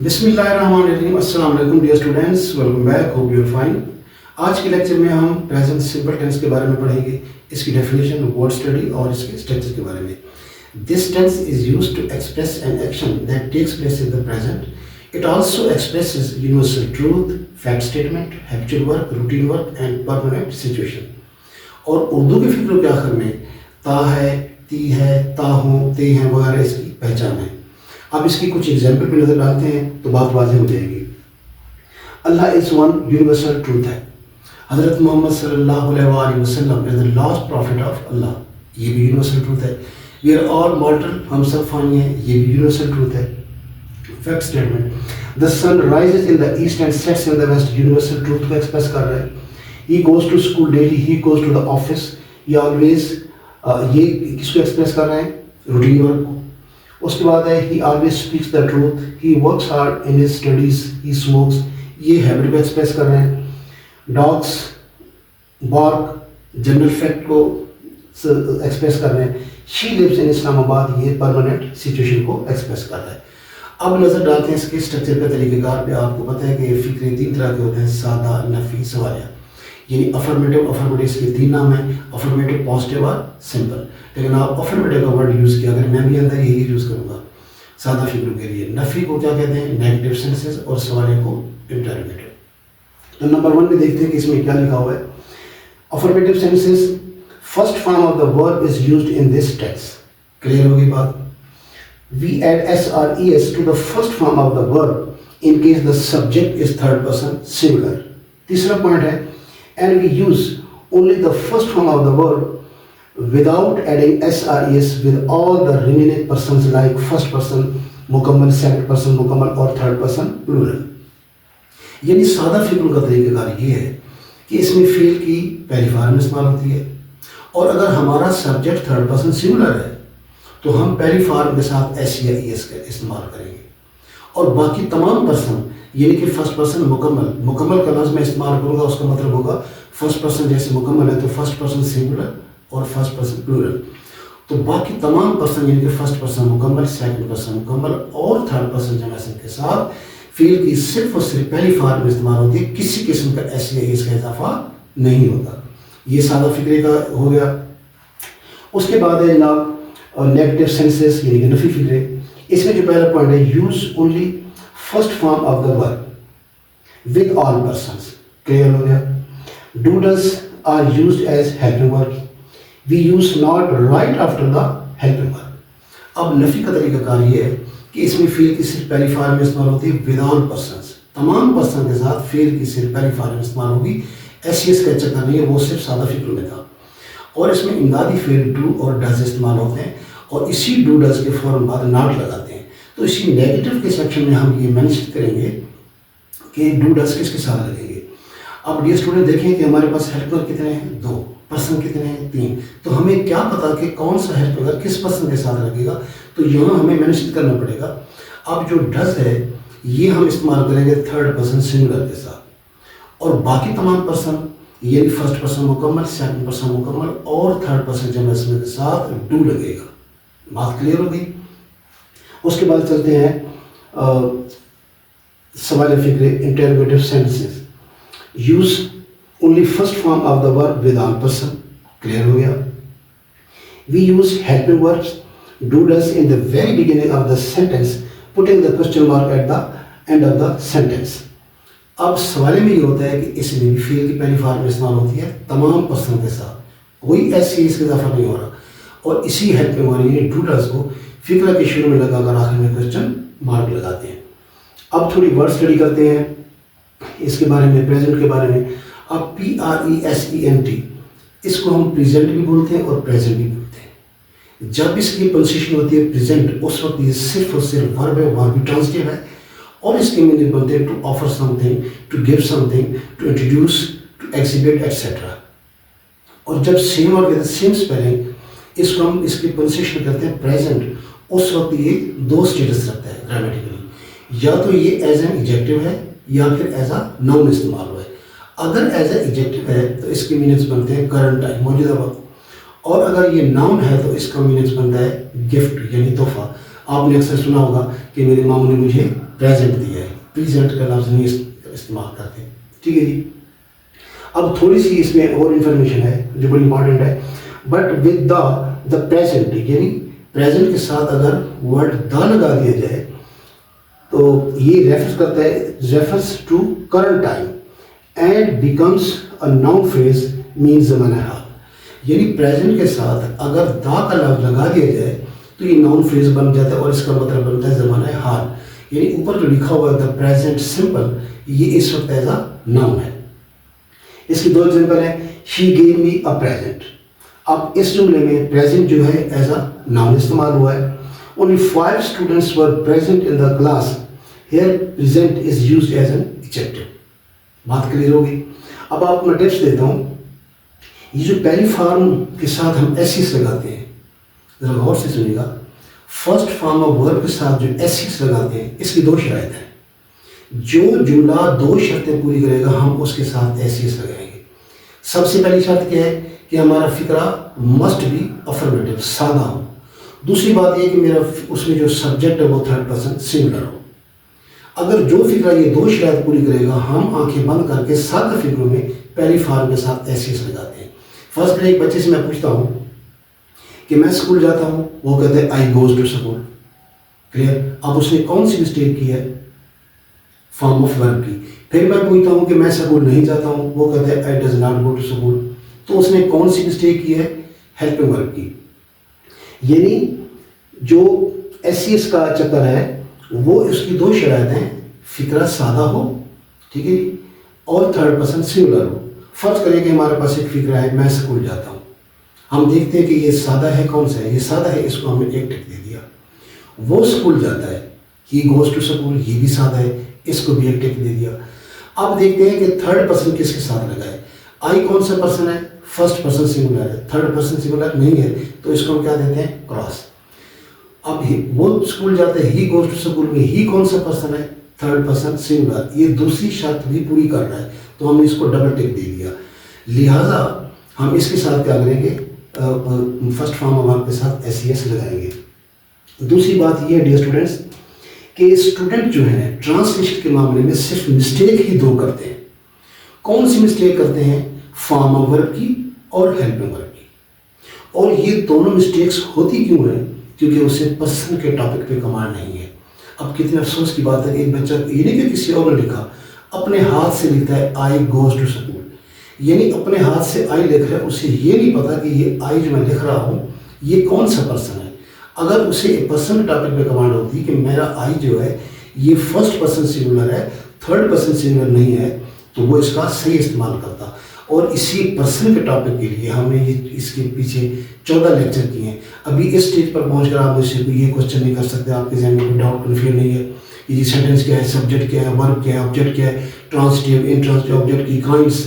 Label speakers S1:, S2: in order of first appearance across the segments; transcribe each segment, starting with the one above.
S1: बिस्मिल्लाहिर्रहमानिर्रहीम। अस्सलाम वालेकुम dear students, welcome back, hope you are fine. आज के लेक्चर में हम प्रेजेंट सिंपल टेंस के बारे में पढ़ेंगे, इसकी डेफिनेशन, वर्ड स्टडी और इसके स्ट्रक्चर के बारे में। This tense is used to express an action that takes place in the present. It also expresses universal truth, fact statement, habitual work, routine work and permanent situation. और उर्दू के फिक्रों के आखिर में ता है, ती है, ता हूँ, ते हैं वगैरह इसकी पहचान है। अब इसकी कुछ एग्जाम्पल पे नजर डालते हैं तो बात वाज़ेह हो जाएगी। Allah is one, universal truth है। हज़रत मोहम्मद सल्लल्लाहु अलैहि वसल्लम is the last prophet of Allah, ये भी यूनिवर्सल ट्रूथ है। वी आर ऑल मॉर्टल, हम सब फानी हैं, ये भी यूनिवर्सल ट्रूथ है। Fact statement, the sun rises in the east and sets in the west, universal truth को एक्सप्रेस कर रहा है। He goes to school daily, he goes to the office, ये ऑलवेज, ये किसको एक्सप्रेस कर रहा है? रूटीन वर्क को। उसके बाद है ही always speaks the truth, he works hard in his studies, he smokes, ये हैबिट को एक्सप्रेस कर रहे हैं। डॉग्स बार्क, जनरल फैक्ट को एक्सप्रेस कर रहे हैं। शी लिव्स इन इस्लामाबाद, ये परमानेंट सिचुएशन को एक्सप्रेस कर रहा है। अब नजर डालते हैं इसके स्ट्रक्चर के तरीक़ेकार पे। आपको पता है कि फिक्रे तीन तरह के होते हैं, सादा, नफी, सवालिया। यानी अफर्मेटिव इसके तीन नाम हैं, अफर्मेटिव, पॉजिटिव और सिंपल। लेकिन आप अफर्मेटिव का वर्ड यूज़ किया, अगर मैं भी अंदर यही यूज़ करूँगा सादा फिक्रों के लिए। नफी को क्या कहते हैं? नेगेटिव सेंसेस, और सवालिया को इंटरोगेटिव। तो नंबर 1 में देखते हैं कि इसमें क्या लिखा हुआ है। Affirmative sentences, first form of the verb is used in this text. Clear होगी बात? We add S or E S to the first form of the verb in case the subject is third person singular. तीसरा point है, and we use only the first form of the verb without adding SRES with all the remaining persons like first person मुकम्मल, second person मुकम्मल और third person plural। यानी सादा फिक्र का तरीक़ेकार ये है कि इसमें फेल की पहली फॉर्म इस्तेमाल होती है, और अगर हमारा सब्जेक्ट थर्ड पर्सन सिंगुलर है तो हम पहली फॉर्म के साथ एस या ई एस का इस्तेमाल करेंगे, और बाकी तमाम पर्सन यानी कि फर्स्ट पर्सन मुकम्मल का लफ्ज़ मैं इस्तेमाल करूँगा, उसका मतलब होगा फर्स्ट पर्सन जैसे मुकम्मल है तो फर्स्ट पर्सन सिंगुलर और फर्स्ट पर्सन प्लूरल। तो बाकी तमाम पर्सन यानी कि फर्स्ट पर्सन मुकम्मल, सेकंड पर्सन मुकम्मल और थर्ड पर्सन जमासन के साथ फील की सिर्फ और सिर्फ पहली फॉर्म में इस्तेमाल होती है, किसी किस्म का एस या इसका इजाफा नहीं होता। ये सादा फिक्रे का हो गया। उसके बाद है जनाब नेगेटिव सेंसेस यानी कि नफी फिक्रे। इसमें जो पहला पॉइंट है, use only first form of the verb with all persons. Clear हो गया? Doodles are used as helping verb, we use not right after the helping verb. अब नफी का तरीक़ाकार ये है कि इसमें फील की सिर्फ पहली फॉर्म में इस्तेमाल होती है विद ऑल पर्सन्स, तमाम पर्सन के साथ फील की सिर्फ पहली फॉर्म में इस्तेमाल होगी। एस का चक्कर नहीं है, वो सिर्फ सादा फिक्र में था। और इसमें इमदादी फेल डू और डज इस्तेमाल होते हैं, और इसी डू डज के फौरन बाद नॉट लगाते हैं। तो इसी नेगेटिव के सेक्शन में हम ये मेंशन करेंगे कि डू डज किसके साथ लगेंगे। अब डियर स्टूडेंट देखें कि हमारे पास हेल्पर कितने हैं? 2। पर्सन कितने हैं? 3। तो हमें क्या पता कि कौन सा हेल्पर किस पर्सन के साथ लगेगा, तो यहाँ हमें मेंशन करना पड़ेगा। अब जो डज है ये हम इस्तेमाल करेंगे थर्ड पर्सन सिंगुलर के साथ, और बाकी तमाम पर्सन यानी फर्स्ट पर्सन मुकम्मल, सेकंड पर्सन मुकम्मल और थर्ड पर्सन जमासन के साथ डू लगेगा। बात क्लियर हो गई? उसके बाद चलते हैं सवाल फिक्रे, interrogative sentences. Use only first form of the verb with all person. Clear हो गया? We use helping verbs, do does in the very beginning of the sentence, putting the question mark at the end of the sentence. अब सवाल में ये होता है कि इसमें भी फेल की पहली फॉर्म में इस्तेमाल होती है तमाम पर्सन के साथ, कोई ऐसी इसका इजाफा नहीं हो रहा, और इसी हेल्पिंग वर्ब यानी डू डज को फिक्र के शुरू में लगाकर आखिर में क्वेश्चन मार्क लगाते हैं। अब थोड़ी वर्ड स्टडी करते हैं इसके बारे में, प्रेजेंट के बारे में। अब PRESENT, इसको हम प्रेजेंट भी बोलते हैं और प्रेजेंट भी बोलते हैं। जब इसकी पोजीशन होती है प्रेजेंट, उस वक्त ये सिर्फ और सिर्फ वर्ब है, वर्ब भी ट्रांजिटिव है, और इसके मीनिंग बनते हैं to offer something, to give something, to introduce, to exhibit etcetera. और जब सेम और सेम स्पेलिंग, इसको हम इसकी पोजीशन करते हैं प्रेजेंट, उस वक्त ये 2 स्टेटस रखता है ग्रामेटिकली, या तो ये एज एन एडजेक्टिव है या फिर एज अ नाउन इस्तेमाल हुआ है। अगर एज ए एडजेक्टिव है तो इसके मीनिंग्स बनते हैं करंट टाइम, मौजूदा वक्त, और अगर ये नाउन है तो इसका मीनिंग्स बनता है गिफ्ट यानी तोहफा। आपने अक्सर सुना होगा कि मेरी मामू ने मुझे प्रेजेंट दिया प्रेजेंट का लफ्ज़ नहीं इस्तेमाल करते। ठीक है जी। अब थोड़ी सी इसमें और इन्फॉर्मेशन है जो बड़ी इंपॉर्टेंट है। बट विद द प्रेजेंट, यानी प्रेजेंट के साथ अगर वर्ड द लगा दिया जाए तो ये रेफर करता है, refers to current time and becomes a noun phrase means ज़माना हाल। यानी प्रेजेंट के साथ अगर द का लफ्ज़ लगा दिया जाए तो ये नाउन फ्रेज बन जाता है और इसका मतलब बनता है ज़माना हाल। यानी ऊपर जो लिखा हुआ है द प्रेजेंट सिंपल, ये इस वक्त एज अ नाउन है। इसकी दो एग्जाम्पल है, she gave me a present. अब इस जुमले में प्रेजेंट जो है एज अ नाउन इस्तेमाल हुआ है। Only 5 students were present in the class, here present is used as an adjective. बात क्लियर होगी। अब आपको मैं टिप्स देता हूँ। ये जो पहली फॉर्म के साथ हम एसिस लगाते हैं, जरा गौर से सुनिएगा। फर्स्ट फॉर्म ऑफ वर्ब के साथ जो एसिस लगाते हैं, इसकी दो शर्त है। जो जुमला दो शर्तें पूरी करेगा हम उसके साथ एसिस लगाएंगे। सबसे पहली शर्त क्या है कि हमारा फिक्रा मस्ट बी अफर्मेटिव, सादा हो। दूसरी बात यह कि मेरा उसमें जो सब्जेक्ट है वो थर्ड पर्सन सिंगुलर हो। अगर जो फिक्रा ये दो शर्त पूरी करेगा हम आंखें बंद करके सादा फिक्रों में पहली फॉर्म के साथ एसिस लगाते हैं। फर्स्ट करें, एक बच्चे से मैं पूछता हूँ कि मैं स्कूल जाता हूँ, वो कहते हैं आई गोज टू स्कूल। क्लियर। अब उसने कौन सी मिस्टेक की है? फॉर्म ऑफ वर्ब की। फिर मैं पूछता हूँ कि मैं स्कूल नहीं जाता हूँ, वो कहते हैं I does not go to school. तो उसने कौन सी मिस्टेक की है? हेल्पिंग वर्ब की। यानी जो एसियस का चक्कर है वो उसकी दो शरायत हैं, फिक्रा सादा हो, ठीक है, और थर्ड पर्सन सिंगुलर हो। फर्ज करें कि हमारे पास एक फिक्रा है, मैं स्कूल जाता हूँ। हम देखते हैं कि ये सादा है, कौन सा है? ये सादा है, इसको हमने एक टिक दे दिया। वो स्कूल जाता है, ही गोज टू स्कूल, ये भी सादा है, इसको भी एक टिक दे दिया। अब देखते हैं कि थर्ड पर्सन किसके साथ लगा है। आई कौन सा पर्सन है? फर्स्ट पर्सन सिंगुलर है, थर्ड पर्सन सिंगुलर नहीं है, तो इसको हम क्या देते हैं? क्रॉस। अब वो स्कूल जाते हैं, ही गोज टू स्कूल में ही कौन सा पर्सन है? Third person singular. ये दूसरी शर्त भी पूरी कर रहा है, तो हमने इसको डबल टिक दे दिया। लिहाजा हम इसके साथ क्या करेंगे? फर्स्ट फॉर्म ऑफ वर्ब के साथ एस लगाएंगे। दूसरी बात ये है डियर स्टूडेंट्स कि स्टूडेंट जो है ट्रांसलेशन के मामले में सिर्फ मिस्टेक ही दो करते हैं। कौन सी मिस्टेक करते हैं? फॉर्म ऑफ वर्ब की और हेल्पिंग वर्ब की। और ये दोनों मिस्टेक्स होती क्यों है? क्योंकि उसे पर्सन के टॉपिक पे कमांड नहीं है। अब कितने अफसोस की बात है कि एक बच्चा ये नहीं कि किसी और ने लिखा, अपने हाथ से लिखता है आई गोज टू स्कूल, यानी अपने हाथ से आई लिख रहा है, उसे ये नहीं पता कि ये आई जो मैं लिख रहा हूँ ये कौन सा पर्सन है। अगर उसे पर्सन टॉपिक पे कमांड होती कि मेरा आई जो है ये फर्स्ट पर्सन सिंगुलर है, थर्ड पर्सन सिंगुलर नहीं है, तो वो इसका सही इस्तेमाल करता। और इसी पर्सन के टॉपिक के लिए हमने ये इसके पीछे 14 लेक्चर किए हैं। अभी इस स्टेज पर पहुंचकर आप मुझसे कोई ये क्वेश्चन नहीं कर सकते, आपके जहन में कोई डाउट कन्फ्यूजन नहीं है कि ये सेंटेंस क्या है, सब्जेक्ट क्या है, वर्ब क्या है, ऑब्जेक्ट क्या है, ट्रांसिटिव, इंट्रांसिटिव, ऑब्जेक्ट की काइंड्स,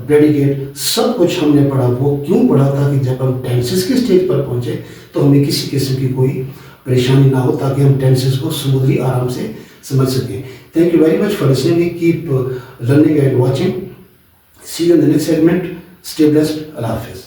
S1: प्रेडिकेट, सब कुछ हमने पढ़ा। वो क्यों पढ़ा? ताकि जब हम टेंसेस के स्टेज पर पहुंचे तो हमें किसी किस्म की कोई परेशानी ना हो, ताकि हम टेंसेस को स्मूथली आराम से समझ सकें। Thank you very much for listening, keep learning and watching. See you in the next segment. Stay blessed. Allah Hafiz.